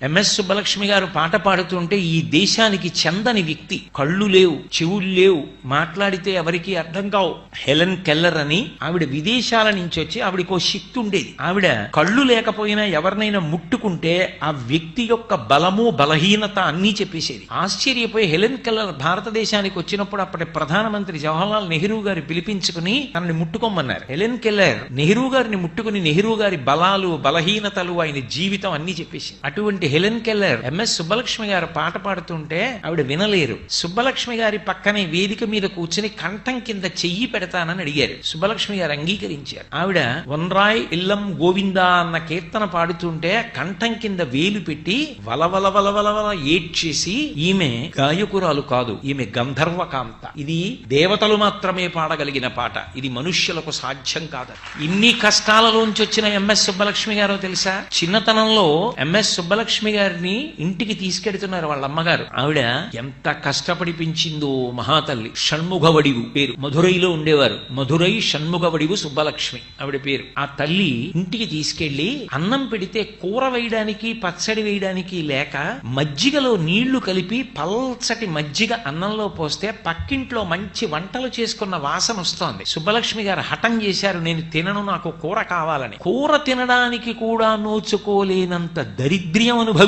MS Subbalakshmi గారు పాట పాడుతుంటే ఈ దేశానికి చెందని వ్యక్తి, కళ్ళు లేవు, చెవులు లేవు, మాట్లాడితే ఎవరికి అర్థం కావు, హెలెన్ కెల్లర్ అని ఆవిడ విదేశాల నుంచి వచ్చి ఆవిడకో శక్తి ఉండేది. ఆవిడ కళ్ళు లేకపోయినా ఎవరినైనా ముట్టుకుంటే ఆ వ్యక్తి యొక్క బలము బలహీనత అన్నీ చెప్పేసేది. ఆశ్చర్యపోయి హెలెన్ కెల్లర్ భారతదేశానికి వచ్చినప్పుడు అప్పటి ప్రధానమంత్రి జవహర్లాల్ నెహ్రూ గారు పిలిపించుకుని తనని ముట్టుకోమన్నారు. హెలెన్ కెల్లర్ నెహ్రూ గారిని ముట్టుకుని నెహ్రూ గారి బలాలు బలహీనతలు ఆయన జీవితం అన్ని చెప్పేసింది. అటువంటి హెలెన్ కెల్లర్ ఎంఎస్ సుబ్బలక్ష్మి గారు పాట పాడుతుంటే ఆవిడ వినలేరు. సుబ్బలక్ష్మి గారి పక్కనే వేదిక మీద కూర్చుని కంఠం కింద చెయ్యి పెడతానని అడిగారు. సుబ్బలక్ష్మి గారు అంగీకరించారు. ఆవిడ వన్రాయ్ ఇల్లం గోవిందా అన్న కీర్తన పాడుతుంటే కంఠం కింద వేలు పెట్టి వలవల వలవలవల ఏడ్చేసి, ఈమె గాయకురాలు కాదు, ఈమె గంధర్వ కాంత, ఇది దేవతలు మాత్రమే పాడగలిగిన పాట, ఇది మనుష్యులకు సాధ్యం కాదు. ఇన్ని కష్టాలలోంచి వచ్చిన ఎంఎస్ సుబ్బలక్ష్మి గారో తెలుసా? చిన్నతనంలో ఎంఎస్ సుబ్బలక్ష్మి గారిని ఇంటికి తీసుకెడుతున్నారు వాళ్ళ అమ్మగారు. ఆవిడ ఎంత కష్టపడి పెంచిందో మహాతల్లి. షణ్ముఖవడివు పేరు, మధురైలో ఉండేవారు. మధురై షణ్ముఖవడివు సుబ్బలక్ష్మి ఆవిడ పేరు. ఆ తల్లి ఇంటికి తీసుకెళ్లి అన్నం పెడితే కూర వేయడానికి పచ్చడి వేయడానికి లేక మజ్జిగలో నీళ్లు కలిపి పల్చటి మజ్జిగ అన్నంలో పోస్తే పక్కింట్లో మంచి వంటలు చేసుకున్న వాసన వస్తోంది. సుబ్బలక్ష్మి గారు హఠం చేశారు, నేను తినను, నాకు కూర కావాలని. కూర తినడానికి కూడా నోచుకోలేనంత దరిద్ర్యం